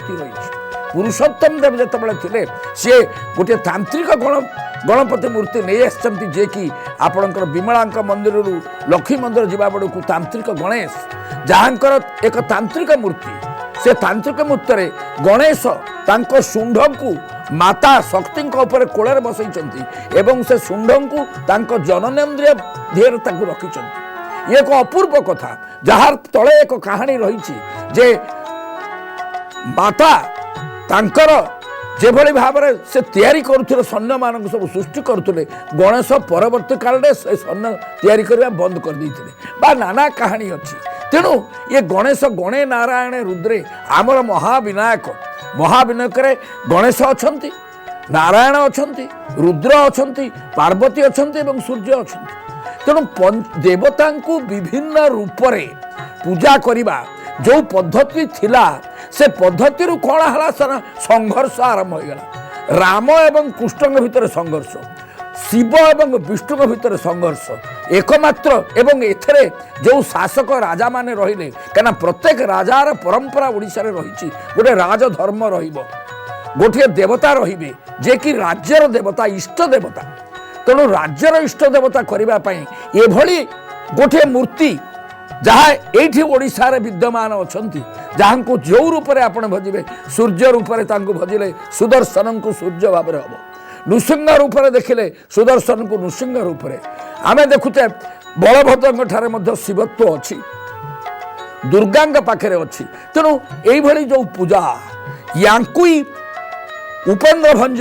ଶକ୍ତି ରହିଛି। ପୁରୁଷୋତ୍ତମ ଦେବ ଯେତେବେଳେ ଥିଲେ ସିଏ ଗୋଟିଏ ତାନ୍ତ୍ରିକ ଗଣପତି ମୂର୍ତ୍ତି ନେଇ ଆସିଛନ୍ତି, ଯିଏକି ଆପଣଙ୍କର ବିମଳାଙ୍କ ମନ୍ଦିରରୁ ଲକ୍ଷ୍ମୀ ମନ୍ଦିର ଯିବା ବେଳକୁ ତାନ୍ତ୍ରିକ ଗଣେଶ ଯାହାଙ୍କର ଏକ ତାନ୍ତ୍ରିକ ମୂର୍ତ୍ତି। ସେ ତାନ୍ତ୍ରିକ ମୂର୍ତ୍ତିରେ ଗଣେଶ ତାଙ୍କ ଶୁଣ୍ଢକୁ ମାତା ଶକ୍ତିଙ୍କ ଉପରେ କୋଳରେ ବସେଇଛନ୍ତି ଏବଂ ସେ ଶୁଣ୍ଢଙ୍କୁ ତାଙ୍କ ଜନନେନ୍ଦ୍ରିୟ ଦେହରେ ତାଙ୍କୁ ରଖିଛନ୍ତି। ଇଏ ଏକ ଅପୂର୍ବ କଥା, ଯାହାର ତଳେ ଏକ କାହାଣୀ ରହିଛି ଯେ ମାତା ତାଙ୍କର ଯେଭଳି ଭାବରେ ସେ ତିଆରି କରୁଥିଲେ ସୈନ୍ୟମାନଙ୍କୁ ସବୁ ସୃଷ୍ଟି କରୁଥିଲେ, ଗଣେଶ ପରବର୍ତ୍ତୀ କାଳରେ ସେ ସୈନ୍ୟ ତିଆରି କରିବା ବନ୍ଦ କରିଦେଇଥିଲେ ବା ନାନା କାହାଣୀ ଅଛି। ତେଣୁ ଇଏ ଗଣେଶ ଗଣେ ନାରାୟଣ ରୁଦ୍ରେ ଆମର ମହାବିନାୟକରେ ଗଣେଶ ଅଛନ୍ତି, ନାରାୟଣ ଅଛନ୍ତି, ରୁଦ୍ର ଅଛନ୍ତି, ପାର୍ବତୀ ଅଛନ୍ତି ଏବଂ ସୂର୍ଯ୍ୟ ଅଛନ୍ତି। ତେଣୁ ଦେବତାଙ୍କୁ ବିଭିନ୍ନ ରୂପରେ ପୂଜା କରିବା ଯେଉଁ ପଦ୍ଧତି ଥିଲା, ସେ ପଦ୍ଧତିରୁ କ'ଣ ହେଲା ସଂଘର୍ଷ ଆରମ୍ଭ ହୋଇଗଲା। ରାମ ଏବଂ କୃଷ୍ଣଙ୍କ ଭିତରେ ସଂଘର୍ଷ, ଶିବ ଏବଂ ବିଷ୍ଣୁଙ୍କ ଭିତରେ ସଂଘର୍ଷ ଏକମାତ୍ର। ଏବଂ ଏଥିରେ ଯେଉଁ ଶାସକ ରାଜାମାନେ ରହିଲେ, କାହିଁକିନା ପ୍ରତ୍ୟେକ ରାଜାର ପରମ୍ପରା ଓଡ଼ିଶାରେ ରହିଛି, ଗୋଟେ ରାଜଧର୍ମ ରହିବ, ଗୋଟିଏ ଦେବତା ରହିବେ ଯିଏକି ରାଜ୍ୟର ଦେବତା, ଇଷ୍ଟ ଦେବତା। ତେଣୁ ରାଜ୍ୟର ଇଷ୍ଟ ଦେବତା କରିବା ପାଇଁ ଏଭଳି ଗୋଟିଏ ମୂର୍ତ୍ତି ଯାହା ଏଇଠି ଓଡ଼ିଶାରେ ବିଦ୍ୟମାନ ଅଛନ୍ତି, ଯାହାଙ୍କୁ ଯେଉଁ ରୂପରେ ଆପଣ ଭଜିବେ, ସୂର୍ଯ୍ୟ ରୂପରେ ତାଙ୍କୁ ଭଜିଲେ ସୁଦର୍ଶନଙ୍କୁ ସୂର୍ଯ୍ୟ ଭାବରେ ହେବ, ନୃସିଂହ ରୂପରେ ଦେଖିଲେ ସୁଦର୍ଶନଙ୍କୁ ନୃସିଂହ ରୂପରେ। ଆମେ ଦେଖୁଛେ ବଳଭଦ୍ରଙ୍କ ଠାରେ ମଧ୍ୟ ଶିବତ୍ୱ ଅଛି, ଦୁର୍ଗାଙ୍କ ପାଖରେ ଅଛି। ତେଣୁ ଏଇଭଳି ଯେଉଁ ପୂଜା, ୟାଙ୍କୁ ଉପେନ୍ଦ୍ର ଭଞ୍ଜ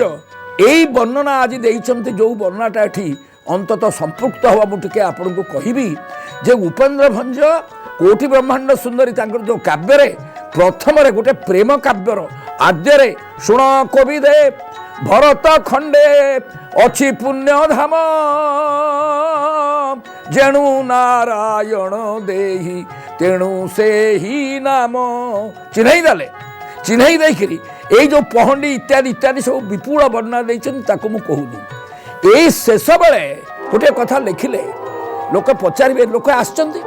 ଏଇ ବର୍ଣ୍ଣନା ଆଜି ଦେଇଛନ୍ତି, ଯେଉଁ ବର୍ଣ୍ଣନାଟା ଏଠି ଅନ୍ତତଃ ସମ୍ପୃକ୍ତ ହେବ। ମୁଁ ଟିକେ ଆପଣଙ୍କୁ କହିବି ଯେ ଉପେନ୍ଦ୍ର ଭଞ୍ଜ କୋଟି ବ୍ରହ୍ମାଣ୍ଡ ସୁନ୍ଦରୀ ତାଙ୍କର ଯେଉଁ କାବ୍ୟରେ ପ୍ରଥମରେ ଗୋଟେ ପ୍ରେମ କାବ୍ୟର ଆଦ୍ୟରେ ଶୁଣ କବି ଦେ ଭରତ ଖଣ୍ଡେ ଅଛି ପୁଣ୍ୟଧାମ ଯେଣୁ ନାରାୟଣ ଦେହି ତେଣୁ ସେହି ନାମ ଚିହ୍ନେଇ ଦେଇକିରି ଏଇ ଯେଉଁ ପହଣ୍ଡି ଇତ୍ୟାଦି ଇତ୍ୟାଦି ସବୁ ବିପୁଳ ବର୍ଣ୍ଣନା ଦେଇଛନ୍ତି, ତାକୁ ମୁଁ କହୁନି। ଏଇ ଶେଷ ବେଳେ ଗୋଟିଏ କଥା ଲେଖିଲେ ଲୋକ ପଚାରିବେ, ଲୋକ ଆସିଛନ୍ତି,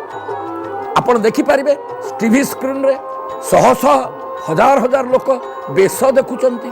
ଆପଣ ଦେଖିପାରିବେ ଟିଭି ସ୍କ୍ରିନ୍ରେ ଶହ ଶହ ହଜାର ହଜାର ଲୋକ ବେଶ ଦେଖୁଛନ୍ତି।